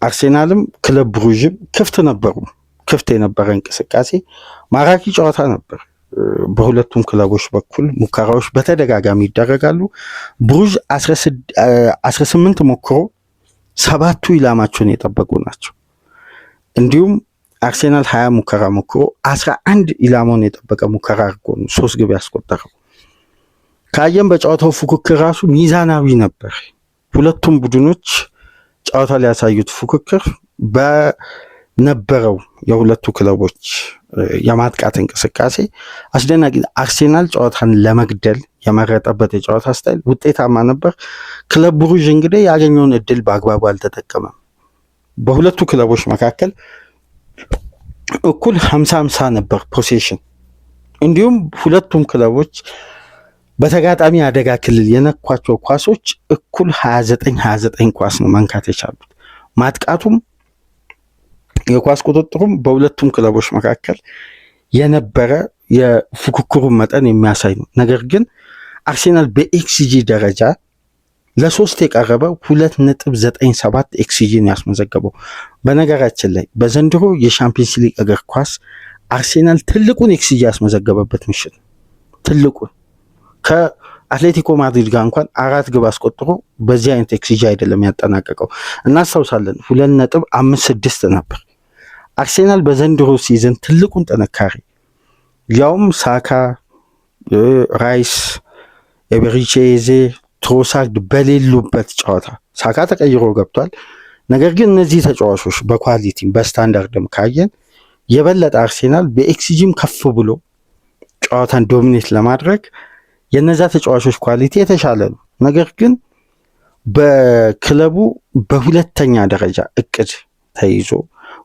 አርሴናልም ክለብ ብሩዥም ክፍት ነበሩ። ክፍት የነበረ እንቅስቃሴ ማራኪ ጨዋታ ነበር። በሁለቱም ክለቦች በኩል ሙከራዎች በተደጋጋሚ ይደረጋሉ። ብሩዥ 18 ሞክሮ 7ቱ ኢላማቸውን የጠበቁ ናቸው። እንዲሁም አርሴናል 20 ሙከራ ሞክሮ 11 ኢላማውን የጠበቀ ሙከራ አድርጎ ነው 3 ግብ ያስቆጠረው። ካየም በጨዋታው ፉክክር ራሱ ሚዛናዊ ነበር። ሁለቱም ቡድኖች ጨዋታ ሊያሳዩት ፉክክር በነበረው የሁለቱ ክለቦች የማጥቃት እንቅስቃሴ አስደናቂ። አርሴናል ጨዋታን ለመግደል የመረጠበት የጨዋታ ስታይል ውጤታማ ነበር። ክለብ ብሩዥ እንግዲህ ያገኘውን እድል በአግባቡ አልተጠቀመም። በሁለቱ ክለቦች መካከል እኩል 50-50 ነበር ፖሴሽን። እንዲሁም ሁለቱም ክለቦች በተጋጣሚ አደጋ ክልል የነኳቸው ኳሶች እኩል 29 ኳስ ነው መንካት የቻሉት። ማጥቃቱም የኳስ ቁጥጥሩም በሁለቱም ክለቦች መካከል የነበረ የፉክክሩን መጠን የሚያሳይ ነው። ነገር ግን አርሴናል በኤክስጂ ደረጃ ለ3 የቀረበ 2.97 ኤክስጂን ያስመዘገበው። በነገራችን ላይ በዘንድሮ የሻምፒየንስ ሊግ እግር ኳስ አርሴናል ትልቁን ኤክስጂ ያስመዘገበበት ምሽት፣ ትልቁን ከአትሌቲኮ ማድሪድ ጋር እንኳን 4 ግብ አስቆጥሮ በዚህ አይነት ኤክስጂ አይደለም ያጠናቀቀው። እናስታውሳለን 2.56 ነበር። አርሴናል በዘንድሮ ሲዝን ትልቁን ጥንካሬ ያውም ሳካ፣ ራይስ፣ ኤቤሪቼዜ፣ ትሮሳርድ በሌሉበት ጨዋታ ሳካ ተቀይሮ ገብቷል። ነገር ግን እነዚህ ተጫዋቾች በኳሊቲም በስታንዳርድም ካየን የበለጠ አርሴናል በኤክስጂም ከፍ ብሎ ጨዋታን ዶሚኔት ለማድረግ የነዛ ተጫዋቾች ኳሊቲ የተሻለ ነው። ነገር ግን በክለቡ በሁለተኛ ደረጃ እቅድ ተይዞ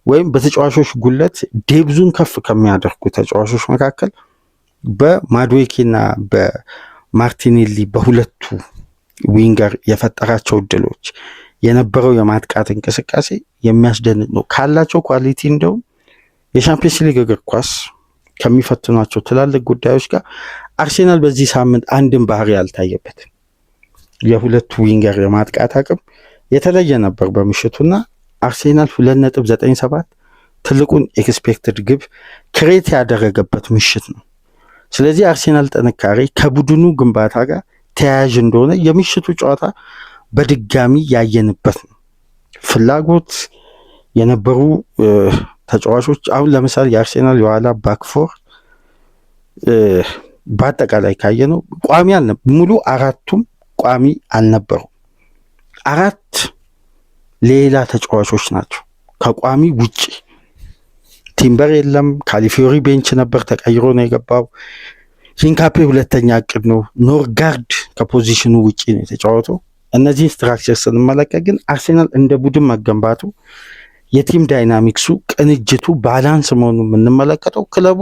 ወይም በተጫዋቾች ጉለት ዴብዙን ከፍ ከሚያደርጉ ተጫዋቾች መካከል በማድዌኬና በማርቲኔሊ በሁለቱ ዊንገር የፈጠራቸው እድሎች የነበረው የማጥቃት እንቅስቃሴ የሚያስደንቅ ነው። ካላቸው ኳሊቲ እንደውም የሻምፒየንስ ሊግ እግር ኳስ ከሚፈትኗቸው ትላልቅ ጉዳዮች ጋር አርሴናል በዚህ ሳምንት አንድም ባህሪ ያልታየበትም የሁለቱ ዊንገር የማጥቃት አቅም የተለየ ነበር በምሽቱና አርሴናል 2.97 ትልቁን ኤክስፔክትድ ግብ ክሬት ያደረገበት ምሽት ነው። ስለዚህ አርሴናል ጥንካሬ ከቡድኑ ግንባታ ጋር ተያያዥ እንደሆነ የምሽቱ ጨዋታ በድጋሚ ያየንበት ነው። ፍላጎት የነበሩ ተጫዋቾች አሁን ለምሳሌ የአርሴናል የኋላ ባክፎር በአጠቃላይ ካየነው ቋሚ አልነበሩ፣ ሙሉ 4ቱም ቋሚ አልነበሩ። 4 ሌላ ተጫዋቾች ናቸው ከቋሚ ውጪ። ቲምበር የለም፣ ካሊፊዮሪ ቤንች ነበር ተቀይሮ ነው የገባው። ሂንካፔ ሁለተኛ እቅድ ነው። ኖርጋርድ ከፖዚሽኑ ውጪ ነው የተጫወተው። እነዚህ ስትራክቸር ስንመለከት ግን አርሴናል እንደ ቡድን መገንባቱ የቲም ዳይናሚክሱ ቅንጅቱ ባላንስ መሆኑ የምንመለከተው ክለቡ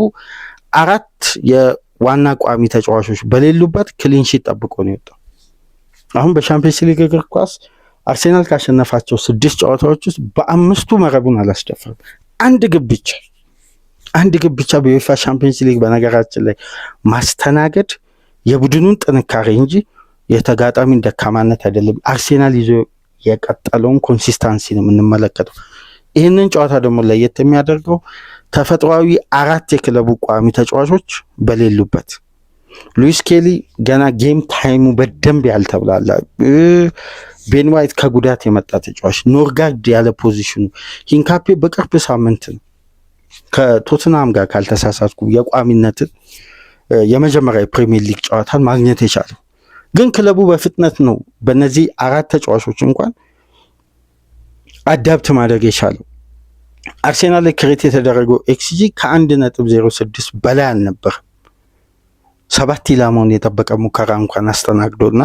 4 የዋና ቋሚ ተጫዋቾች በሌሉበት ክሊንሺት ጠብቆ ነው የወጣው። አሁን በሻምፒየንስ ሊግ እግር ኳስ አርሴናል ካሸነፋቸው 6 ጨዋታዎች ውስጥ በ5ቱ መረቡን አላስደፈርም። 1 ግብ ብቻ አንድ ግብ ብቻ በዩኤፋ ቻምፒየንስ ሊግ በነገራችን ላይ ማስተናገድ የቡድኑን ጥንካሬ እንጂ የተጋጣሚን ደካማነት አይደለም። አርሴናል ይዞ የቀጠለውን ኮንሲስታንሲ ነው የምንመለከተው። ይህንን ጨዋታ ደግሞ ለየት የሚያደርገው ተፈጥሯዊ 4 የክለቡ ቋሚ ተጫዋቾች በሌሉበት ሉዊስ ኬሊ ገና ጌም ታይሙ በደንብ ያልተብላላ፣ ቤን ዋይት ከጉዳት የመጣ ተጫዋች፣ ኖርጋርድ ያለ ፖዚሽኑ፣ ሂንካፔ በቅርብ ሳምንት ነው ከቶትናም ጋር ካልተሳሳትኩ የቋሚነትን የመጀመሪያ የፕሪሚየር ሊግ ጨዋታን ማግኘት የቻለው። ግን ክለቡ በፍጥነት ነው በእነዚህ 4 ተጫዋቾች እንኳን አዳፕት ማድረግ የቻለው። አርሴናል ላይ ክሬት የተደረገው ኤክስጂ ከ1.06 በላይ አልነበረም። 7 ኢላማውን የጠበቀ ሙከራ እንኳን አስተናግዶና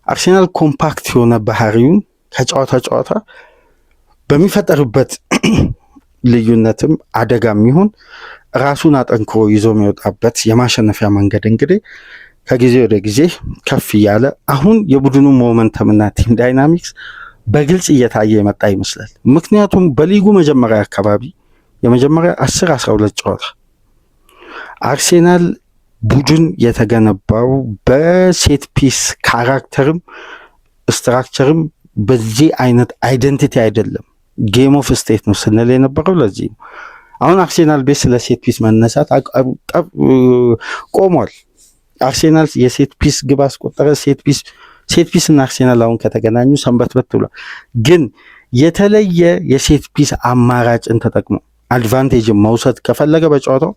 አርሴናል ኮምፓክት የሆነ ባህሪውን ከጨዋታ ጨዋታ በሚፈጠርበት ልዩነትም አደጋ የሚሆን ራሱን አጠንክሮ ይዞ የሚወጣበት የማሸነፊያ መንገድ እንግዲህ ከጊዜ ወደ ጊዜ ከፍ እያለ አሁን የቡድኑ ሞመንተምና ቲም ዳይናሚክስ በግልጽ እየታየ የመጣ ይመስላል። ምክንያቱም በሊጉ መጀመሪያ አካባቢ የመጀመሪያ 10-12 ጨዋታ አርሴናል ቡድን የተገነባው በሴት ፒስ ካራክተርም ስትራክቸርም በዚህ አይነት አይደንቲቲ አይደለም፣ ጌም ኦፍ ስቴት ነው ስንል የነበረው ለዚህ ነው። አሁን አርሴናል ቤት ስለ ሴት ፒስ መነሳት ቆሟል። አርሴናል የሴት ፒስ ግብ አስቆጠረ። ሴት ፒስ እና አርሴናል አሁን ከተገናኙ ሰንበትበት ብሏል። ግን የተለየ የሴት ፒስ አማራጭን ተጠቅሞ አድቫንቴጅን መውሰድ ከፈለገ በጨዋታው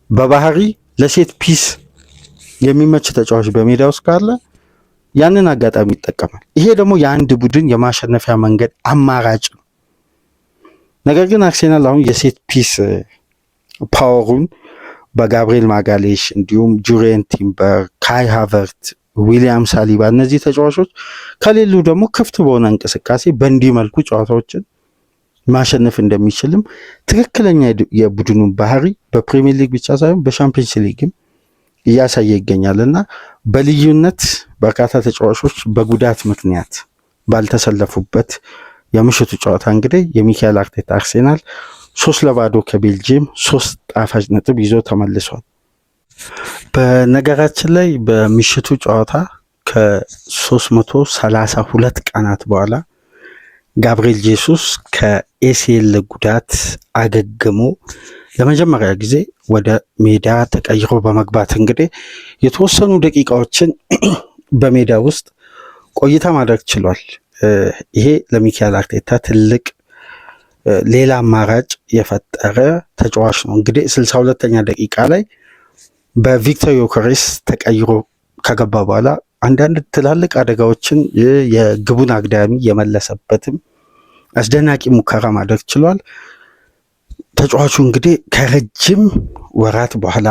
በባህሪ ለሴት ፒስ የሚመች ተጫዋች በሜዳ ውስጥ ካለ ያንን አጋጣሚ ይጠቀማል። ይሄ ደግሞ የአንድ ቡድን የማሸነፊያ መንገድ አማራጭ ነው። ነገር ግን አርሴናል አሁን የሴት ፒስ ፓወሩን በጋብሪኤል ማጋሌሽ እንዲሁም ጁሪየን ቲምበር፣ ካይ ሃቨርት፣ ዊሊያም ሳሊባ እነዚህ ተጫዋቾች ከሌሉ ደግሞ ክፍት በሆነ እንቅስቃሴ በእንዲህ መልኩ ጨዋታዎችን ማሸነፍ እንደሚችልም ትክክለኛ የቡድኑን ባህሪ በፕሪሚየር ሊግ ብቻ ሳይሆን በሻምፒየንስ ሊግም እያሳየ ይገኛል እና በልዩነት በርካታ ተጫዋቾች በጉዳት ምክንያት ባልተሰለፉበት የምሽቱ ጨዋታ እንግዲህ የሚካኤል አርቴታ አርሴናል 3-0 ከቤልጅየም 3 ጣፋጭ ነጥብ ይዞ ተመልሷል። በነገራችን ላይ በምሽቱ ጨዋታ ከ332 ቀናት በኋላ ጋብሪኤል ጄሱስ ከኤሲኤል ጉዳት አገግሞ ለመጀመሪያ ጊዜ ወደ ሜዳ ተቀይሮ በመግባት እንግዲህ የተወሰኑ ደቂቃዎችን በሜዳ ውስጥ ቆይታ ማድረግ ችሏል። ይሄ ለሚካኤል አርቴታ ትልቅ ሌላ አማራጭ የፈጠረ ተጫዋች ነው። እንግዲህ 62ኛ ደቂቃ ላይ በቪክተር ዮከሬስ ተቀይሮ ከገባ በኋላ አንዳንድ ትላልቅ አደጋዎችን የግቡን አግዳሚ የመለሰበትም አስደናቂ ሙከራ ማድረግ ችሏል። ተጫዋቹ እንግዲህ ከረጅም ወራት በኋላ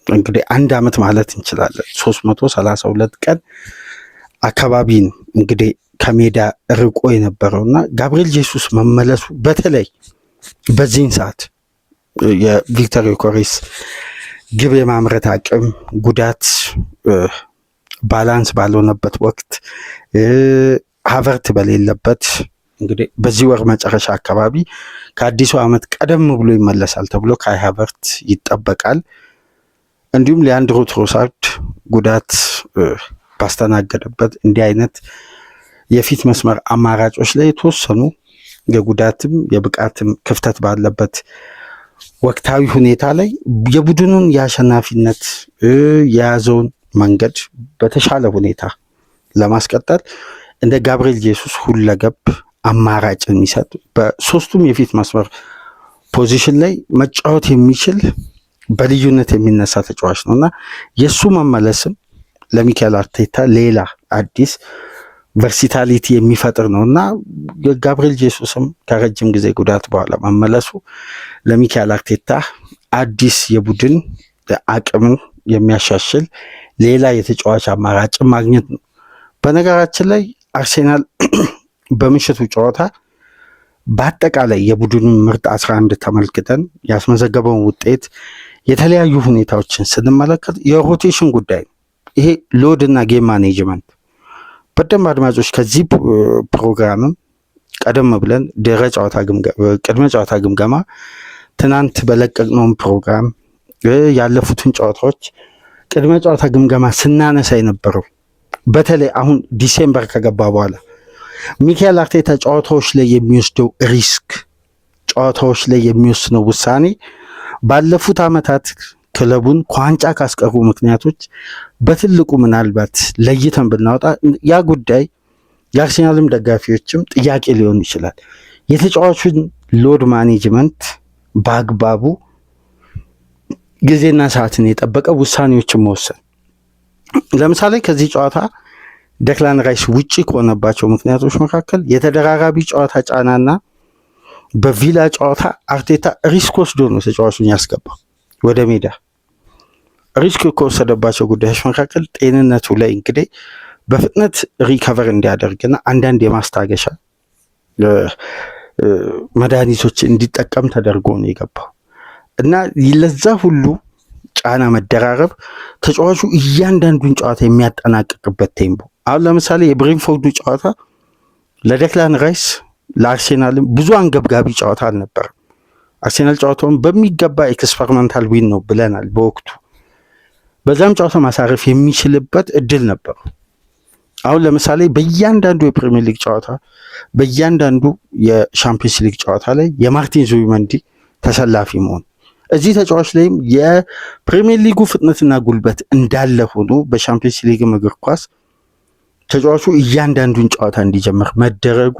እንግዲህ 1 ዓመት ማለት እንችላለን 332 ቀን አካባቢን እንግዲህ ከሜዳ ርቆ የነበረውና ጋብሪኤል ጄሱስ መመለሱ በተለይ በዚህን ሰዓት የቪክተር ዮከሬስ ግብ የማምረት አቅም ጉዳት ባላንስ ባልሆነበት ወቅት ሃቨርት በሌለበት እንግዲህ በዚህ ወር መጨረሻ አካባቢ ከአዲሱ ዓመት ቀደም ብሎ ይመለሳል ተብሎ ካይ ሃቨርት ይጠበቃል። እንዲሁም ሊያንድሮ ትሮሳርድ ጉዳት ባስተናገደበት እንዲህ አይነት የፊት መስመር አማራጮች ላይ የተወሰኑ የጉዳትም የብቃትም ክፍተት ባለበት ወቅታዊ ሁኔታ ላይ የቡድኑን የአሸናፊነት የያዘውን መንገድ በተሻለ ሁኔታ ለማስቀጠል እንደ ጋብሪኤል ጄሱስ ሁለገብ አማራጭ የሚሰጥ በሶስቱም የፊት መስመር ፖዚሽን ላይ መጫወት የሚችል በልዩነት የሚነሳ ተጫዋች ነው እና የእሱ መመለስም ለሚካኤል አርቴታ ሌላ አዲስ ቨርሲታሊቲ የሚፈጥር ነው እና የጋብሪኤል ጄሱስም ከረጅም ጊዜ ጉዳት በኋላ መመለሱ ለሚካኤል አርቴታ አዲስ የቡድን አቅምን የሚያሻሽል ሌላ የተጫዋች አማራጭ ማግኘት ነው። በነገራችን ላይ አርሴናል በምሽቱ ጨዋታ በአጠቃላይ የቡድኑን ምርጥ 11 ተመልክተን ያስመዘገበውን ውጤት የተለያዩ ሁኔታዎችን ስንመለከት የሮቴሽን ጉዳይ ይሄ ሎድ እና ጌም ማኔጅመንት በደንብ አድማጮች ከዚህ ፕሮግራምም ቀደም ብለን ቅድመ ጨዋታ ግምገማ ትናንት በለቀቅነው ፕሮግራም ያለፉትን ጨዋታዎች ቅድመ ጨዋታ ግምገማ ስናነሳ የነበረው በተለይ አሁን ዲሴምበር ከገባ በኋላ ሚካኤል አርቴታ ጨዋታዎች ላይ የሚወስደው ሪስክ፣ ጨዋታዎች ላይ የሚወስነው ውሳኔ ባለፉት ዓመታት ክለቡን ከዋንጫ ካስቀሩ ምክንያቶች በትልቁ ምናልባት ለይተን ብናወጣ ያ ጉዳይ የአርሴናልም ደጋፊዎችም ጥያቄ ሊሆን ይችላል። የተጫዋቹን ሎድ ማኔጅመንት በአግባቡ ጊዜና ሰዓትን የጠበቀ ውሳኔዎችን መወሰን። ለምሳሌ ከዚህ ጨዋታ ደክላን ራይስ ውጪ ከሆነባቸው ምክንያቶች መካከል የተደራራቢ ጨዋታ ጫናና በቪላ ጨዋታ አርቴታ ሪስክ ወስዶ ነው ተጫዋቹን ያስገባው ወደ ሜዳ። ሪስክ ከወሰደባቸው ጉዳዮች መካከል ጤንነቱ ላይ እንግዲህ በፍጥነት ሪከቨር እንዲያደርግና አንዳንድ የማስታገሻ መድኃኒቶች እንዲጠቀም ተደርጎ ነው የገባው እና ለዛ ሁሉ ጫና መደራረብ ተጫዋቹ እያንዳንዱን ጨዋታ የሚያጠናቅቅበት ቴምፖ። አሁን ለምሳሌ የብሬንፎርዱ ጨዋታ ለደክላን ራይስ ለአርሴናልም ብዙ አንገብጋቢ ጨዋታ አልነበረም። አርሴናል ጨዋታውን በሚገባ ኤክስፐሪመንታል ዊን ነው ብለናል በወቅቱ። በዛም ጨዋታ ማሳረፍ የሚችልበት እድል ነበሩ። አሁን ለምሳሌ በእያንዳንዱ የፕሪሚየር ሊግ ጨዋታ በእያንዳንዱ የሻምፒየንስ ሊግ ጨዋታ ላይ የማርቲን ዙቢመንዲ ተሰላፊ መሆን እዚህ ተጫዋች ላይም የፕሪሚየር ሊጉ ፍጥነትና ጉልበት እንዳለ ሆኖ በሻምፒየንስ ሊግ እግር ኳስ ተጫዋቹ እያንዳንዱን ጨዋታ እንዲጀምር መደረጉ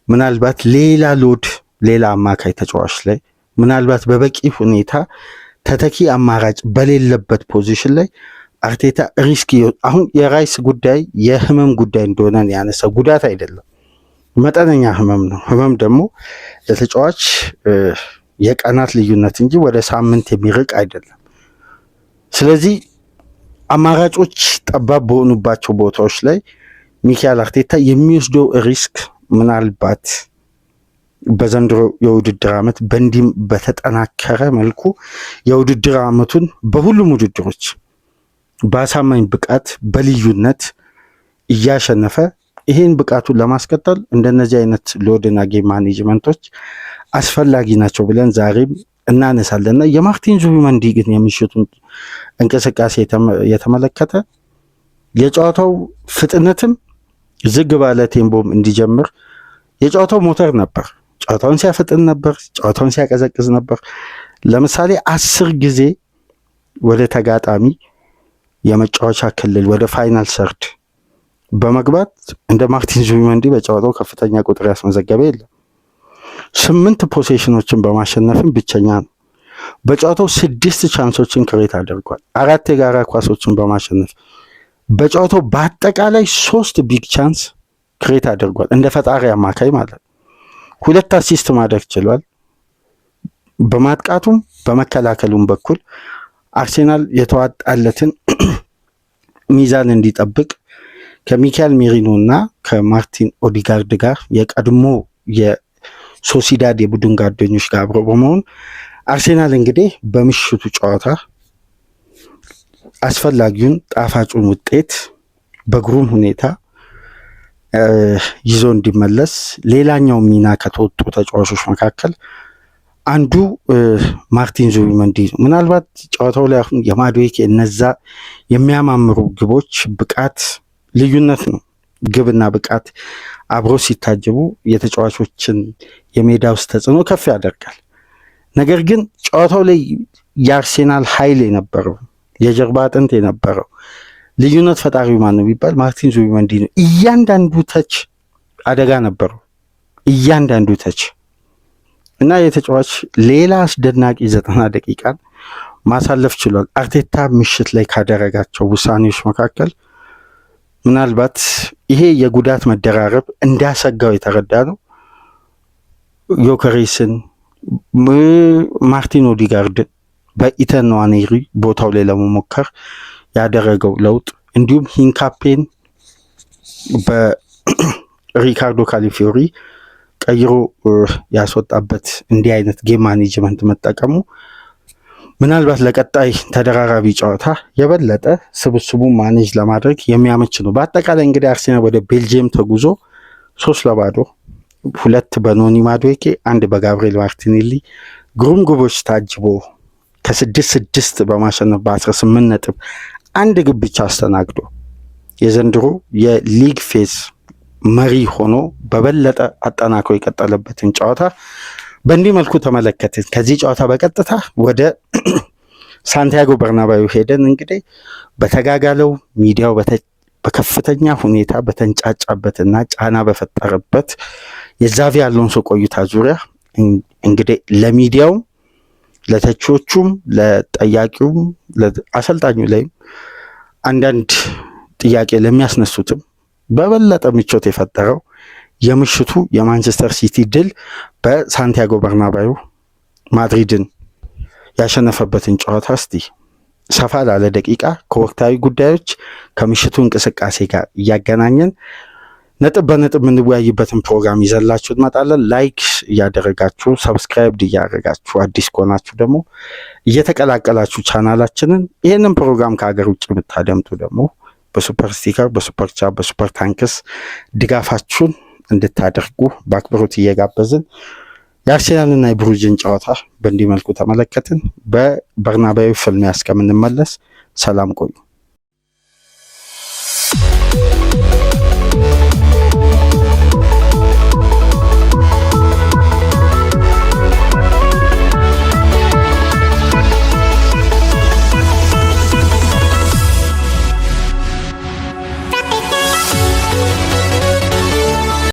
ምናልባት ሌላ ሎድ ሌላ አማካይ ተጫዋች ላይ ምናልባት በበቂ ሁኔታ ተተኪ አማራጭ በሌለበት ፖዚሽን ላይ አርቴታ ሪስክ አሁን የራይስ ጉዳይ የህመም ጉዳይ እንደሆነ ያነሳው ጉዳት አይደለም፣ መጠነኛ ህመም ነው። ህመም ደግሞ ለተጫዋች የቀናት ልዩነት እንጂ ወደ ሳምንት የሚርቅ አይደለም። ስለዚህ አማራጮች ጠባብ በሆኑባቸው ቦታዎች ላይ ሚካኤል አርቴታ የሚወስደው ሪስክ ምናልባት በዘንድሮ የውድድር ዓመት በእንዲም በተጠናከረ መልኩ የውድድር ዓመቱን በሁሉም ውድድሮች በአሳማኝ ብቃት በልዩነት እያሸነፈ ይሄን ብቃቱን ለማስቀጠል እንደነዚህ አይነት ሎድና ጌም ማኔጅመንቶች አስፈላጊ ናቸው ብለን ዛሬም እናነሳለንና የማርቲን ዙቢመንዲ ግን የምሽቱን እንቅስቃሴ የተመለከተ የጨዋታው ፍጥነትም ዝግ ባለ ቴምቦም እንዲጀምር የጨዋታው ሞተር ነበር። ጨዋታውን ሲያፈጥን ነበር፣ ጨዋታውን ሲያቀዘቅዝ ነበር። ለምሳሌ 10 ጊዜ ወደ ተጋጣሚ የመጫወቻ ክልል ወደ ፋይናል ሰርድ በመግባት እንደ ማርቲን ዙቢመንዲ በጨዋታው ከፍተኛ ቁጥር ያስመዘገበ የለም። 8 ፖሴሽኖችን በማሸነፍም ብቸኛ ነው። በጨዋታው 6 ቻንሶችን ክሬት አድርጓል። 4 የጋራ ኳሶችን በማሸነፍ በጨዋታው በአጠቃላይ 3 ቢግ ቻንስ ክሬት አድርጓል። እንደ ፈጣሪ አማካይ ማለት 2 አሲስት ማድረግ ችሏል። በማጥቃቱም በመከላከሉም በኩል አርሴናል የተዋጣለትን ሚዛን እንዲጠብቅ ከሚካኤል ሜሪኖ እና ከማርቲን ኦዲጋርድ ጋር የቀድሞ የሶሲዳድ የቡድን ጓደኞች ጋር አብሮ በመሆን አርሴናል እንግዲህ በምሽቱ ጨዋታ አስፈላጊውን ጣፋጩን ውጤት በግሩም ሁኔታ ይዞ እንዲመለስ ሌላኛው ሚና ከተወጡ ተጫዋቾች መካከል አንዱ ማርቲን ዙቢመንዲ ነው። ምናልባት ጨዋታው ላይ አሁን የማዱዌኬ እነዛ የሚያማምሩ ግቦች ብቃት ልዩነት ነው። ግብና ብቃት አብሮ ሲታጀቡ የተጫዋቾችን የሜዳ ውስጥ ተጽዕኖ ከፍ ያደርጋል። ነገር ግን ጨዋታው ላይ የአርሴናል ኃይል የነበረው የጀርባ አጥንት የነበረው ልዩነት ፈጣሪው ማን ነው ቢባል ማርቲን ዙቢመንዲ ነው። እያንዳንዱ ተች አደጋ ነበረው፣ እያንዳንዱ ተች እና የተጫዋች ሌላ አስደናቂ 90 ደቂቃን ማሳለፍ ችሏል። አርቴታ ምሽት ላይ ካደረጋቸው ውሳኔዎች መካከል ምናልባት ይሄ የጉዳት መደራረብ እንዳሰጋው የተረዳ ነው። ዮከሬስን ማርቲን ኦዲጋርድን በኢተን ንዋኔሪ ቦታው ላይ ለመሞከር ያደረገው ለውጥ እንዲሁም ሂንካፔን በሪካርዶ ካሊፊዮሪ ቀይሮ ያስወጣበት እንዲህ አይነት ጌም ማኔጅመንት መጠቀሙ ምናልባት ለቀጣይ ተደራራቢ ጨዋታ የበለጠ ስብስቡ ማኔጅ ለማድረግ የሚያመች ነው። በአጠቃላይ እንግዲህ አርሴናል ወደ ቤልጅየም ተጉዞ 3-0 2 በኖኒ ማዱዌኬ 1 በጋብሪኤል ማርቲኔሊ ግሩም ግቦች ታጅቦ ከ6-6 በማሸነፍ በ18 ነጥብ አንድ ግብ ብቻ አስተናግዶ የዘንድሮ የሊግ ፌዝ መሪ ሆኖ በበለጠ አጠናክሮ የቀጠለበትን ጨዋታ በእንዲህ መልኩ ተመለከትን። ከዚህ ጨዋታ በቀጥታ ወደ ሳንቲያጎ በርናባዩ ሄደን እንግዲህ በተጋጋለው ሚዲያው በከፍተኛ ሁኔታ በተንጫጫበትና ጫና በፈጠረበት የዛቪ አሎንሶ ቆይታ ዙሪያ እንግዲህ ለሚዲያውም ለተቾቹም ለጠያቂውም ለአሰልጣኙ ላይም አንዳንድ ጥያቄ ለሚያስነሱትም በበለጠ ምቾት የፈጠረው የምሽቱ የማንቸስተር ሲቲ ድል በሳንቲያጎ በርናባዩ ማድሪድን ያሸነፈበትን ጨዋታ እስቲ ሰፋ ላለ ደቂቃ ከወቅታዊ ጉዳዮች ከምሽቱ እንቅስቃሴ ጋር እያገናኘን ነጥብ በነጥብ የምንወያይበትን ፕሮግራም ይዘላችሁ እንመጣለን። ላይክ እያደረጋችሁ ሰብስክራይብ እያደረጋችሁ አዲስ ከሆናችሁ ደግሞ እየተቀላቀላችሁ ቻናላችንን ይህንን ፕሮግራም ከሀገር ውጭ የምታደምጡ ደግሞ በሱፐር ስቲከር፣ በሱፐር ቻት፣ በሱፐር ታንክስ ድጋፋችሁን እንድታደርጉ በአክብሮት እየጋበዝን የአርሴናልና የብሩጅን ጨዋታ በእንዲህ መልኩ ተመለከትን። በበርናባዩ ፍልሚያ እስከምንመለስ ሰላም ቆዩ።